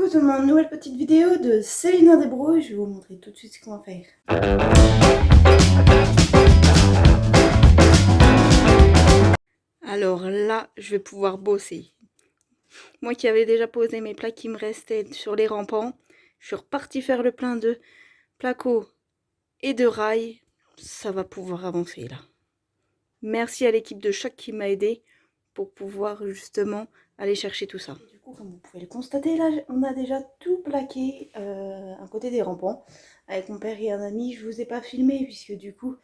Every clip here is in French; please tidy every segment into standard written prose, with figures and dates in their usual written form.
Coucou tout le monde, nouvelle petite vidéo de Célina Desbrouilles, je vais vous montrer tout de suite ce qu'on va faire. Alors là, je vais pouvoir bosser. Moi qui avais déjà posé mes plaques qui me restaient sur les rampants, je suis repartie faire le plein de placo et de rails. Ça va pouvoir avancer là. Merci à l'équipe de Choc qui m'a aidé pour pouvoir justement aller chercher tout ça. Du coup, comme vous pouvez le constater, là, on a déjà tout plaqué à côté des rampants. Avec mon père et un ami, je vous ai pas filmé puisque du coup,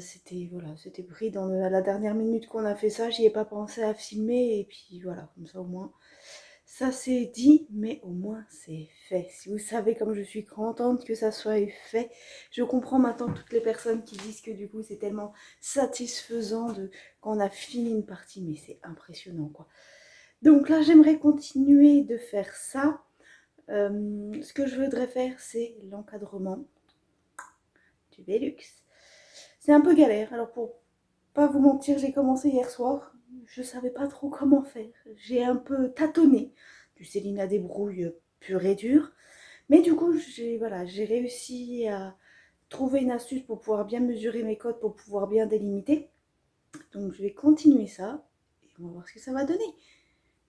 c'était pris dans à la dernière minute qu'on a fait ça. J'y ai pas pensé à filmer et puis voilà, comme ça au moins, ça c'est dit, mais au moins c'est fait. Si vous savez comme je suis contente que ça soit fait, je comprends maintenant toutes les personnes qui disent que du coup c'est tellement satisfaisant quand on a fini une partie, mais c'est impressionnant quoi. Donc là j'aimerais continuer de faire ça. Ce que je voudrais faire c'est l'encadrement du Velux. C'est un peu galère, alors pour pas vous mentir, j'ai commencé hier soir, je savais pas trop comment faire. J'ai un peu tâtonné du Célina Desbrouilles pur et dur. Mais du coup, j'ai réussi à trouver une astuce pour pouvoir bien mesurer mes côtes, pour pouvoir bien délimiter. Donc je vais continuer ça et on va voir ce que ça va donner.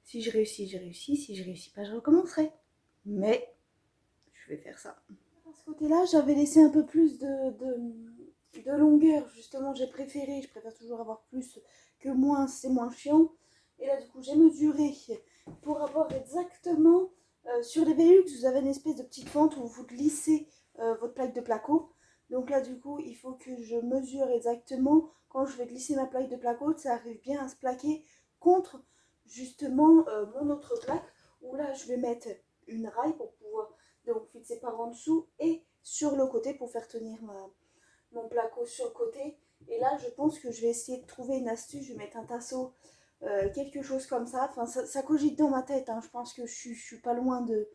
Si je réussis, j'ai réussi. Si je réussis pas, je recommencerai. Mais je vais faire ça. À ce côté-là, j'avais laissé un peu plus de longueur. Justement, je préfère toujours avoir plus que moins, c'est moins chiant. Et là, du coup, j'ai mesuré pour avoir exactement sur les Velux, vous avez une espèce de petite fente où vous glissez votre plaque de placo. Donc là, du coup, il faut que je mesure exactement quand je vais glisser ma plaque de placo, que ça arrive bien à se plaquer contre justement mon autre plaque, où là, je vais mettre une raille pour pouvoir donc fixer par en dessous et sur le côté pour faire tenir mon placo sur le côté. Et là, je pense que je vais essayer de trouver une astuce. Je vais mettre un tasseau, quelque chose comme ça. Enfin, ça cogite dans ma tête. Hein. Je pense que je suis pas loin de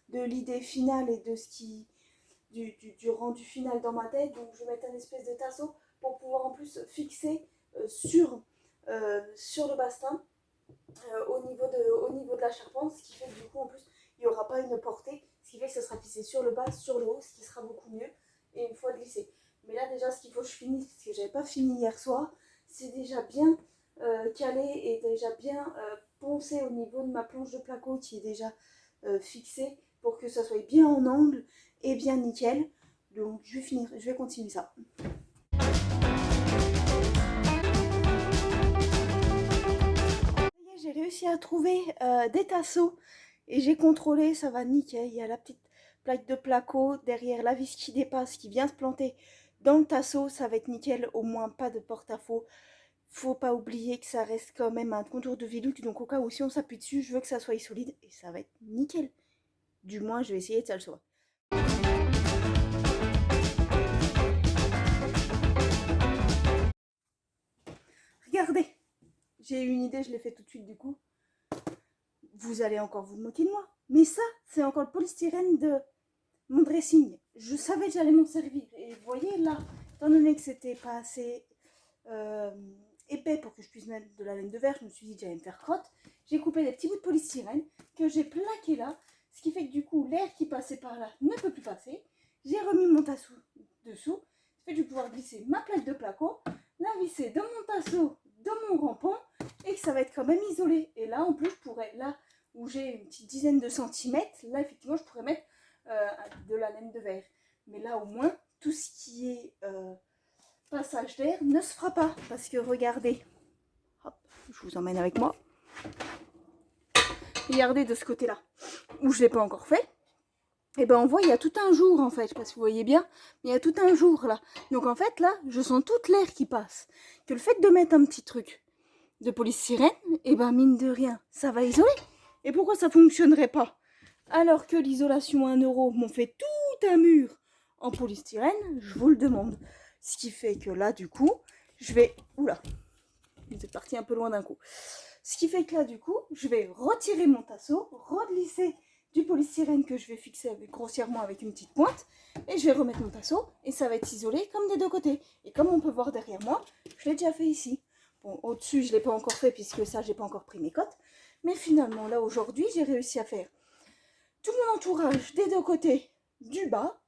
l'idée finale et de ce qui du rendu final dans ma tête. Donc, je vais mettre un espèce de tasseau pour pouvoir en plus fixer sur le bastin au niveau de la charpente. Ce qui fait que du coup, en plus, il n'y aura pas une portée. Ce qui fait que ça sera glissé sur le bas, sur le haut, ce qui sera beaucoup mieux. Et une fois glissé. Mais là déjà ce qu'il faut que je finisse, parce que j'avais pas fini hier soir, c'est déjà bien calé et déjà bien poncé au niveau de ma planche de placo qui est déjà fixée pour que ça soit bien en angle et bien nickel. Donc je vais continuer ça. J'ai réussi à trouver des tasseaux et j'ai contrôlé, ça va nickel. Il y a la petite plaque de placo derrière la vis qui dépasse, qui vient se planter dans le tasseau, ça va être nickel, au moins pas de porte-à-faux. Faut pas oublier que ça reste quand même un contour de Velux, donc au cas où si on s'appuie dessus, je veux que ça soit solide et ça va être nickel. Du moins, je vais essayer que ça le soit. Regardez, j'ai eu une idée, je l'ai fait tout de suite du coup. Vous allez encore vous moquer de moi, mais ça, c'est encore le polystyrène de mon dressing. Je savais que j'allais m'en servir. Et vous voyez là, étant donné que c'était pas assez épais pour que je puisse mettre de la laine de verre, je me suis dit que j'allais me faire crotte. J'ai coupé des petits bouts de polystyrène que j'ai plaqué là, ce qui fait que du coup l'air qui passait par là ne peut plus passer. J'ai remis mon tasseau dessous, ce qui fait que je vais pouvoir glisser ma plaque de placo, la visser dans mon tasseau, dans mon rampant, et que ça va être quand même isolé. Et là en plus je pourrais, là où j'ai une petite dizaine de centimètres, là effectivement je pourrais mettre de la laine de verre. Mais là au moins, tout ce qui est passage d'air ne se fera pas. Parce que regardez, hop, je vous emmène avec moi. Regardez de ce côté-là, où je ne l'ai pas encore fait. Et ben on voit, il y a tout un jour en fait, je sais pas si vous voyez bien, mais il y a tout un jour là. Donc en fait là, je sens toute l'air qui passe. Que le fait de mettre un petit truc de polystyrène, et ben mine de rien, ça va isoler. Et pourquoi ça fonctionnerait pas? Alors que l'isolation à 1 euro m'ont fait tout un mur en polystyrène, je vous le demande. Ce qui fait que là, du coup, je vais... Oula, c'est parti un peu loin d'un coup. Ce qui fait que là, du coup, je vais retirer mon tasseau, reglisser du polystyrène que je vais fixer grossièrement avec une petite pointe, et je vais remettre mon tasseau, et ça va être isolé comme des deux côtés. Et comme on peut voir derrière moi, je l'ai déjà fait ici. Bon, au-dessus, je ne l'ai pas encore fait, puisque ça, j'ai pas encore pris mes cotes. Mais finalement, là, aujourd'hui, j'ai réussi à faire tout mon entourage des deux côtés du bas.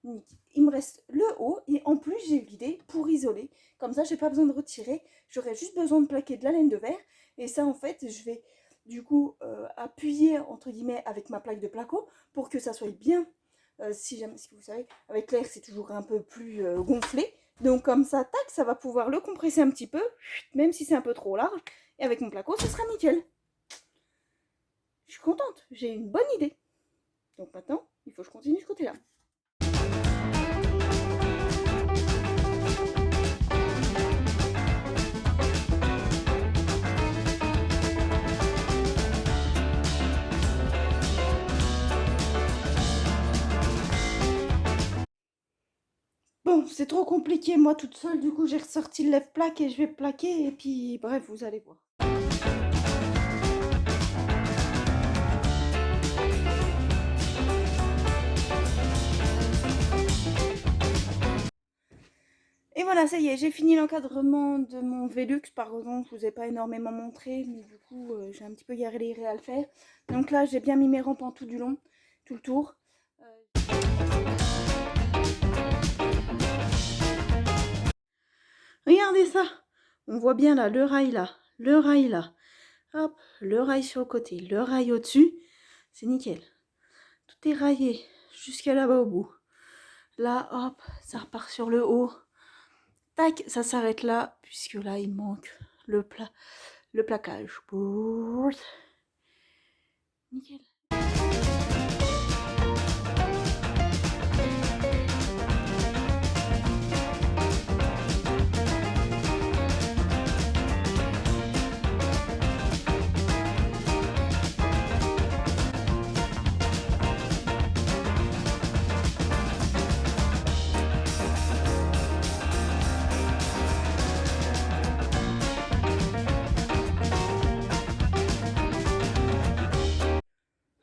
Il me reste le haut et en plus j'ai eu l'idée pour isoler. Comme ça, j'ai pas besoin de retirer. J'aurais juste besoin de plaquer de la laine de verre. Et ça, en fait, je vais du coup appuyer entre guillemets avec ma plaque de placo pour que ça soit bien. Si jamais, si vous savez, avec l'air c'est toujours un peu plus gonflé. Donc comme ça, tac, ça va pouvoir le compresser un petit peu, même si c'est un peu trop large. Et avec mon placo, ce sera nickel. Je suis contente, j'ai une bonne idée. Donc maintenant, il faut que je continue de ce côté-là. Bon, c'est trop compliqué, moi toute seule, du coup j'ai ressorti le lève-plaque et je vais plaquer, et puis bref, vous allez voir. Et voilà, ça y est, j'ai fini l'encadrement de mon Velux. Par contre, je vous ai pas énormément montré, mais du coup, j'ai un petit peu galéré à le faire. Donc là, j'ai bien mis mes rampants tout du long, tout le tour. Regardez ça. On voit bien là, le rail là, le rail là. Hop, le rail sur le côté, le rail au-dessus. C'est nickel. Tout est raillé jusqu'à là-bas au bout. Là, hop, ça repart sur le haut. Tac, ça s'arrête là, puisque là, il manque le plaquage. Nickel.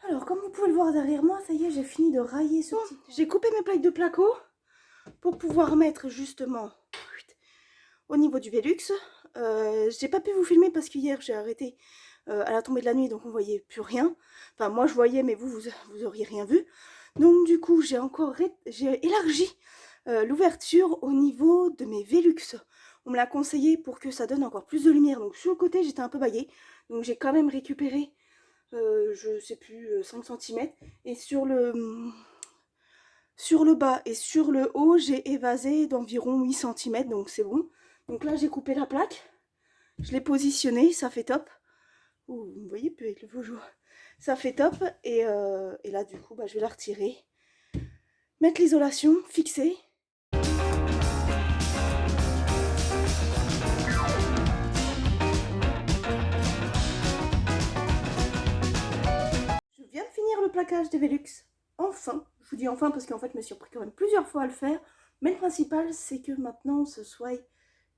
Alors, comme vous pouvez le voir derrière moi, ça y est, j'ai fini de railler ce petit... J'ai coupé mes plaques de placo pour pouvoir mettre justement au niveau du Velux. J'ai pas pu vous filmer parce qu'hier j'ai arrêté à la tombée de la nuit, donc on voyait plus rien. Enfin, moi je voyais, mais vous auriez rien vu. Donc du coup, j'ai élargi l'ouverture au niveau de mes Velux. On me l'a conseillé pour que ça donne encore plus de lumière. Donc sur le côté, j'étais un peu baguée. Donc j'ai quand même récupéré, je sais plus, 5 cm. Et sur le bas et sur le haut, j'ai évasé d'environ 8 cm. Donc c'est bon. Donc là, j'ai coupé la plaque. Je l'ai positionnée, ça fait top. Oh, vous voyez plus avec le beau jour. Ça fait top. Et là, du coup, je vais la retirer. Mettre l'isolation, fixer. Je viens de finir le plaquage des Velux. Enfin. Je vous dis enfin parce qu'en fait, je me suis repris quand même plusieurs fois à le faire. Mais le principal, c'est que maintenant, ce soit...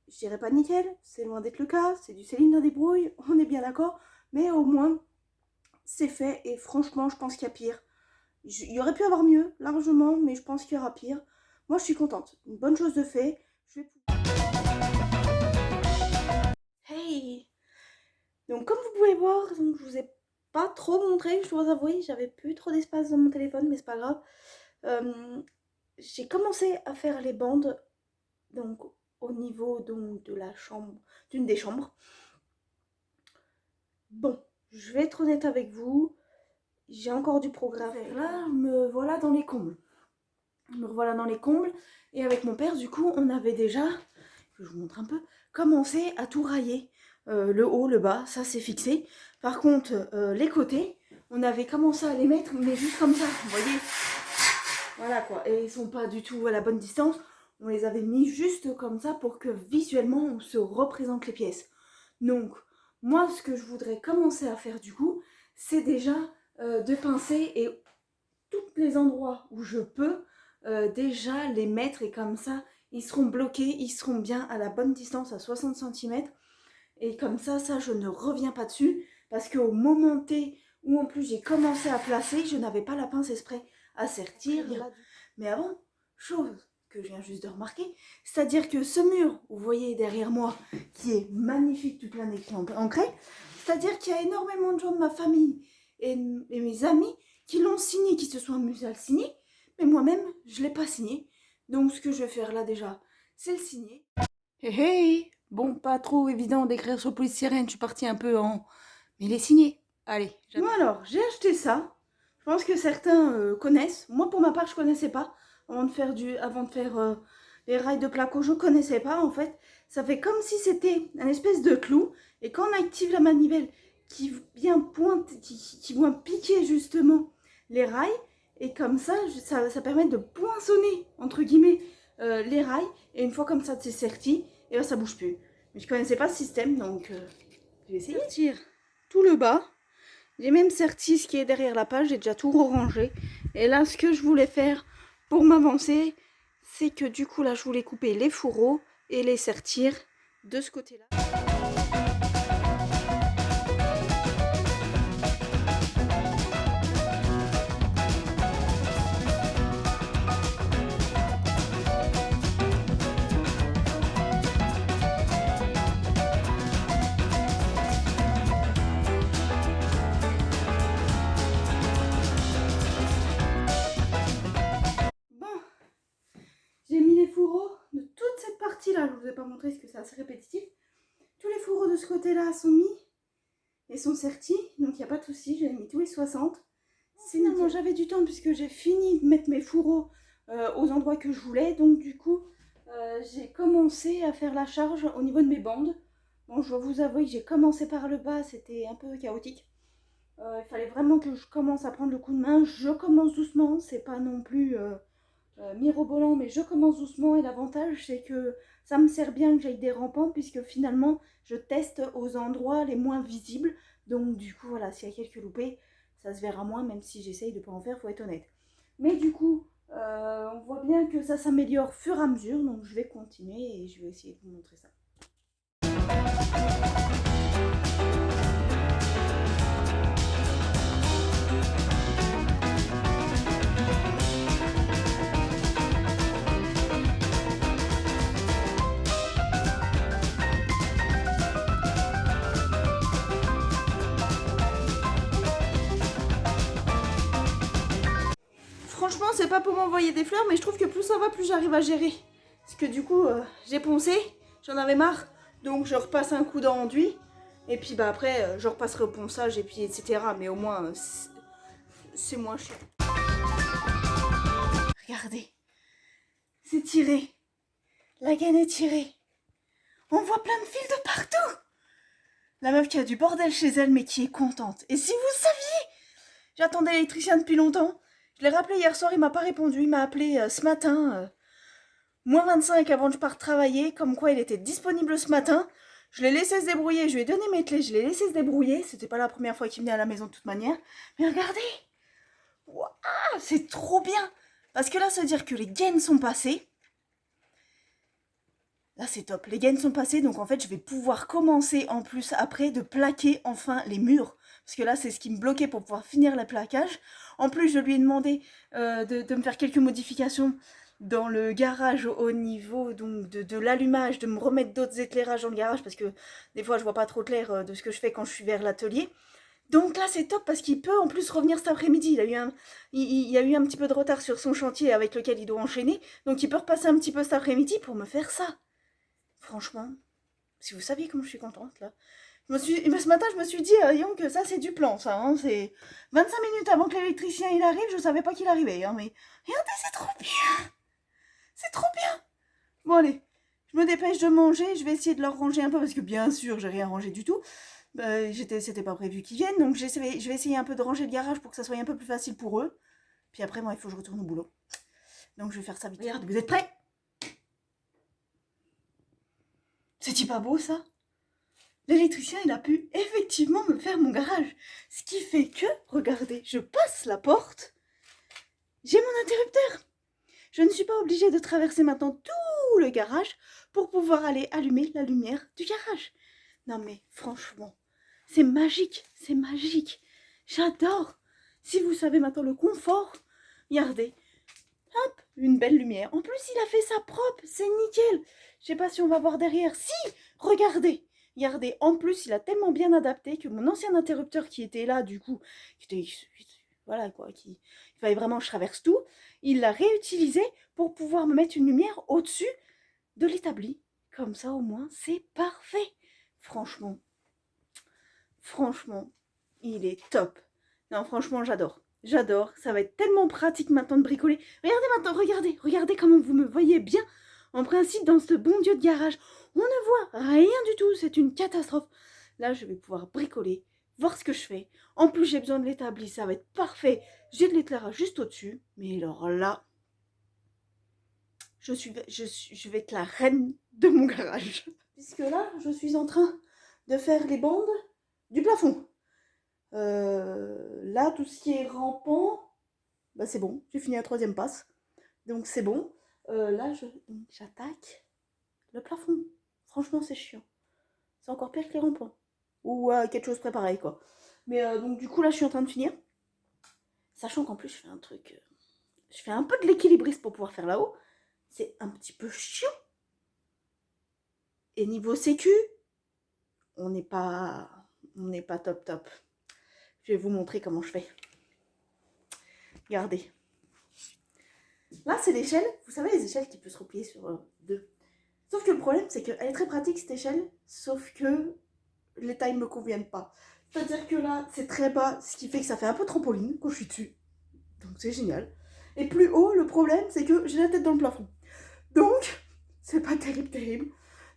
Je dirais pas nickel, c'est loin d'être le cas. C'est du Céline dans des brouilles, on est bien d'accord. Mais au moins, c'est fait. Et franchement, je pense qu'il y a pire. Il y aurait pu avoir mieux, largement, mais je pense qu'il y aura pire. Moi, je suis contente. Une bonne chose de fait. Je vais... Hey! Donc, comme vous pouvez voir, donc, je vous ai pas trop montré, je dois avouer. J'avais plus trop d'espace dans mon téléphone, mais c'est pas grave. J'ai commencé à faire les bandes, donc, au niveau donc, de la chambre, d'une des chambres. Bon, je vais être honnête avec vous. J'ai encore du progrès à faire. Là, me voilà dans les combles. Me revoilà dans les combles. Et avec mon père, du coup, on avait déjà, je vous montre un peu, commencé à tout railler. Le haut, le bas, ça c'est fixé. Par contre, les côtés, on avait commencé à les mettre, mais juste comme ça, vous voyez. Voilà quoi. Et ils sont pas du tout à la bonne distance. On les avait mis juste comme ça pour que visuellement, on se représente les pièces. Donc, moi, ce que je voudrais commencer à faire du coup, c'est déjà de pincer et tous les endroits où je peux déjà les mettre, et comme ça ils seront bloqués, ils seront bien à la bonne distance, à 60 cm, et comme ça je ne reviens pas dessus, parce qu'au moment T où en plus j'ai commencé à placer, je n'avais pas la pince exprès à sertir. Mais avant, chose que je viens juste de remarquer, c'est-à-dire que ce mur, vous voyez derrière moi, qui est magnifique, toute l'année ancré, c'est-à-dire qu'il y a énormément de gens de ma famille et mes amis qui l'ont signé, qui se sont amusés à le signer, mais moi-même, je ne l'ai pas signé. Donc ce que je vais faire là déjà, c'est le signer. Hey, hey. Bon, pas trop évident d'écrire sur Police Sirène, je suis partie un peu en... Mais il est signé. Allez, j'attends. Bon alors, j'ai acheté ça. Je pense que certains connaissent. Moi, pour ma part, je connaissais pas. Avant de faire les rails de placo, je connaissais pas en fait. Ça fait comme si c'était un espèce de clou. Et quand on active la manivelle qui vient pointe, qui vient piquer justement les rails, et comme ça, ça permet de poinçonner, entre guillemets, les rails. Et une fois comme ça, c'est serti, et ben ça bouge plus. Mais je connaissais pas ce système, donc je vais essayer de tirer tout le bas. J'ai même serti ce qui est derrière la page, j'ai déjà tout rangé. Et là, ce que je voulais faire pour m'avancer, c'est que du coup, là, je voulais couper les fourreaux et les sertir de ce côté-là. J'ai mis les fourreaux de toute cette partie-là. Je ne vous ai pas montré parce que c'est assez répétitif. Tous les fourreaux de ce côté-là sont mis et sont sertis. Donc il n'y a pas de souci. J'ai mis tous les 60. Finalement, j'avais du temps puisque j'ai fini de mettre mes fourreaux aux endroits que je voulais. Donc du coup, j'ai commencé à faire la charge au niveau de mes bandes. Bon, je dois vous avouer que j'ai commencé par le bas. C'était un peu chaotique. Il fallait vraiment que je commence à prendre le coup de main. Je commence doucement. C'est pas non plus... mirobolant, mais je commence doucement et l'avantage c'est que ça me sert bien que j'aille des rampants puisque finalement je teste aux endroits les moins visibles, donc du coup voilà, s'il y a quelques loupés ça se verra moins, même si j'essaye de pas en faire, faut être honnête. Mais du coup on voit bien que ça s'améliore au fur et à mesure, donc je vais continuer et je vais essayer de vous montrer ça. Franchement, c'est pas pour m'envoyer des fleurs, mais je trouve que plus ça va, plus j'arrive à gérer. Parce que du coup, j'ai poncé, j'en avais marre, donc je repasse un coup d'enduit. Et puis bah après, je repasserai au ponçage et puis etc. Mais au moins, c'est moins chiant. Regardez, c'est tiré. La gaine est tirée. On voit plein de fils de partout. La meuf qui a du bordel chez elle, mais qui est contente. Et si vous saviez, j'attendais l'électricien depuis longtemps. Je l'ai rappelé hier soir, il m'a pas répondu. Il m'a appelé ce matin, moins 25 avant que je parte travailler, comme quoi il était disponible ce matin. Je l'ai laissé se débrouiller, je lui ai donné mes clés, je l'ai laissé se débrouiller. C'était pas la première fois qu'il venait à la maison de toute manière. Mais regardez, wow, c'est trop bien. Parce que là, ça veut dire que les gaines sont passées. Là, c'est top. Les gaines sont passées, donc en fait, je vais pouvoir commencer en plus après de plaquer enfin les murs. Parce que là, c'est ce qui me bloquait pour pouvoir finir le plaquage. En plus, je lui ai demandé de me faire quelques modifications dans le garage au niveau donc de l'allumage, de me remettre d'autres éclairages dans le garage parce que des fois, je vois pas trop clair de ce que je fais quand je suis vers l'atelier. Donc là, c'est top parce qu'il peut en plus revenir cet après-midi. Il a eu un petit peu de retard sur son chantier avec lequel il doit enchaîner. Donc il peut repasser un petit peu cet après-midi pour me faire ça. Franchement, si vous saviez comme je suis contente là. Ce matin, je me suis dit, que ça c'est du plan, ça. Hein, c'est 25 minutes avant que l'électricien il arrive, je savais pas qu'il arrivait. Hein, mais regardez, c'est trop bien. C'est trop bien. Bon allez, je me dépêche de manger. Je vais essayer de leur ranger un peu parce que bien sûr, j'ai rien rangé du tout. C'était pas prévu qu'ils viennent, donc je vais essayer un peu de ranger le garage pour que ça soit un peu plus facile pour eux. Puis après, moi, il faut que je retourne au boulot. Donc je vais faire ça vite. Regarde, vous êtes prêts? C'est-il pas beau ça? L'électricien, il a pu effectivement me faire mon garage. Ce qui fait que, regardez, je passe la porte, j'ai mon interrupteur. Je ne suis pas obligée de traverser maintenant tout le garage pour pouvoir aller allumer la lumière du garage. Non mais franchement, c'est magique, c'est magique. J'adore. Si vous savez maintenant le confort, regardez. Hop, une belle lumière. En plus, il a fait ça propre, c'est nickel. Je sais pas si on va voir derrière. Si, regardez. Regardez, en plus, il a tellement bien adapté que mon ancien interrupteur qui était là, du coup, voilà quoi, il fallait vraiment que je traverse tout. Il l'a réutilisé pour pouvoir me mettre une lumière au-dessus de l'établi. Comme ça au moins c'est parfait. Franchement, franchement, il est top. Non, franchement, j'adore. J'adore. Ça va être tellement pratique maintenant de bricoler. Regardez maintenant, regardez. Regardez comment vous me voyez bien. En principe, dans ce bon Dieu de garage, on ne voit rien du tout. C'est une catastrophe. Là, je vais pouvoir bricoler, voir ce que je fais. En plus, j'ai besoin de l'établi. Ça va être parfait. J'ai de l'éclairage juste au-dessus. Mais alors là, je vais être la reine de mon garage. Puisque là, je suis en train de faire les bandes du plafond. Là, tout ce qui est rampant, bah c'est bon, j'ai fini la 3e passe. Donc c'est bon. Là, j'attaque le plafond. Franchement, c'est chiant. C'est encore pire que les rampants. Ou quelque chose près pareil, quoi. Mais donc du coup, là, je suis en train de finir. Sachant qu'en plus, je fais un truc... je fais un peu de l'équilibriste pour pouvoir faire là-haut. C'est un petit peu chiant. Et niveau sécu, on n'est pas top top. Je vais vous montrer comment je fais. Regardez. Là, c'est l'échelle. Vous savez, les échelles qui peuvent se replier sur deux. Sauf que le problème, c'est qu'elle est très pratique, cette échelle. Sauf que les tailles ne me conviennent pas. C'est-à-dire que là, c'est très bas, ce qui fait que ça fait un peu trampoline quand je suis dessus. Donc, c'est génial. Et plus haut, le problème, c'est que j'ai la tête dans le plafond. Donc, c'est pas terrible.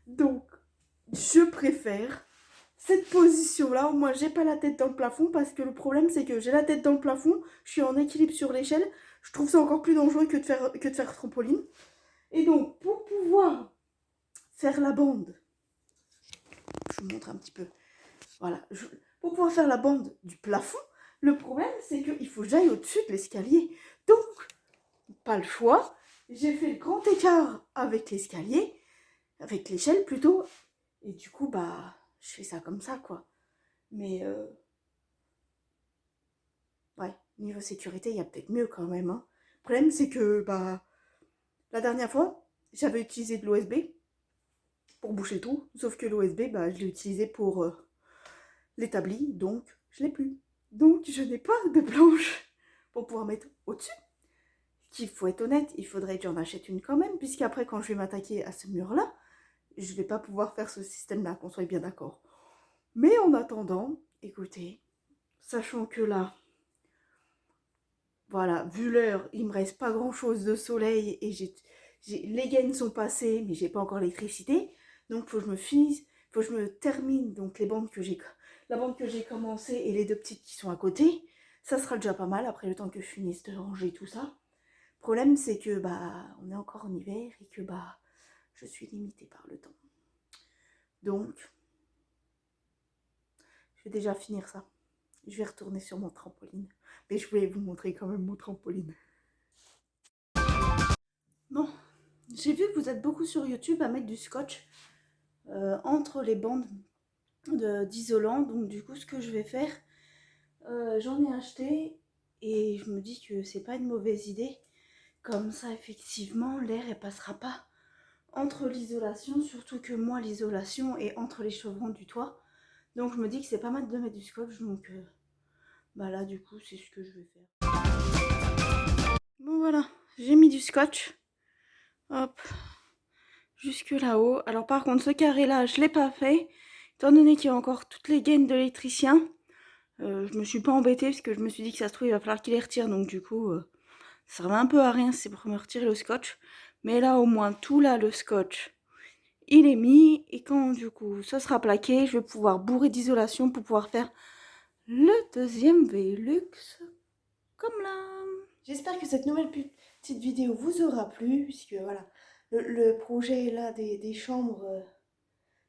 Donc, je préfère cette position-là. Moi, j'ai pas la tête dans le plafond parce que le problème, c'est que j'ai la tête dans le plafond, je suis en équilibre sur l'échelle. Je trouve ça encore plus dangereux que de faire trampoline. Et donc, pour pouvoir faire la bande, je vous montre un petit peu. Voilà. Pour pouvoir faire la bande du plafond, le problème, c'est qu'il faut que j'aille au-dessus de l'escalier. Donc, pas le choix. J'ai fait le grand écart avec l'escalier, avec l'échelle plutôt. Et du coup, bah, je fais ça comme ça, quoi. Mais, ouais, niveau sécurité, il y a peut-être mieux quand même. Hein. Le problème, c'est que, bah, la dernière fois, j'avais utilisé de l'OSB pour boucher le trou. Sauf que l'OSB, bah, je l'ai utilisé pour l'établi, donc je l'ai plus. Donc, je n'ai pas de planche pour pouvoir mettre au-dessus. Qu'il faut être honnête, il faudrait que j'en achète une quand même, puisqu'après, quand je vais m'attaquer à ce mur-là, je vais pas pouvoir faire ce système-là, qu'on soit bien d'accord. Mais en attendant, écoutez, sachant que là, voilà, vu l'heure, il me reste pas grand-chose de soleil et les gaines sont passées, mais j'ai pas encore l'électricité. Donc, faut que je me finisse, faut que je me termine donc les bandes que j'ai, la bande que j'ai commencé et les deux petites qui sont à côté. Ça sera déjà pas mal après le temps que je finisse de ranger tout ça. Le problème, c'est que bah, on est encore en hiver et que bah, je suis limitée par le temps. Donc, je vais déjà finir ça. Je vais retourner sur mon trampoline. Mais je voulais vous montrer quand même mon trampoline. Bon, j'ai vu que vous êtes beaucoup sur YouTube à mettre du scotch entre les bandes d'isolant. Donc du coup, ce que je vais faire, j'en ai acheté et je me dis que c'est pas une mauvaise idée. Comme ça, effectivement, l'air ne passera pas entre l'isolation, surtout que moi, l'isolation est entre les chevrons du toit. Donc je me dis que c'est pas mal de mettre du scotch, donc bah là, du coup, c'est ce que je vais faire. Bon voilà, j'ai mis du scotch. Hop, jusque là-haut. Alors par contre, ce carré-là, je ne l'ai pas fait. Étant donné qu'il y a encore toutes les gaines de l'électricien, je me suis pas embêtée parce que je me suis dit que ça se trouve, il va falloir qu'il les retire. Donc du coup, ça servait un peu à rien si c'est pour me retirer le scotch. Mais là, au moins, tout là, le scotch, il est mis. Et quand du coup, ça sera plaqué, je vais pouvoir bourrer d'isolation pour pouvoir faire le deuxième Velux. Comme là. J'espère que cette nouvelle petite vidéo vous aura plu, puisque voilà, le projet là des chambres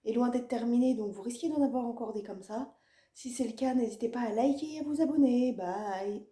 est loin d'être terminé, donc vous risquez d'en avoir encore des comme ça. Si c'est le cas, n'hésitez pas à liker et à vous abonner. Bye!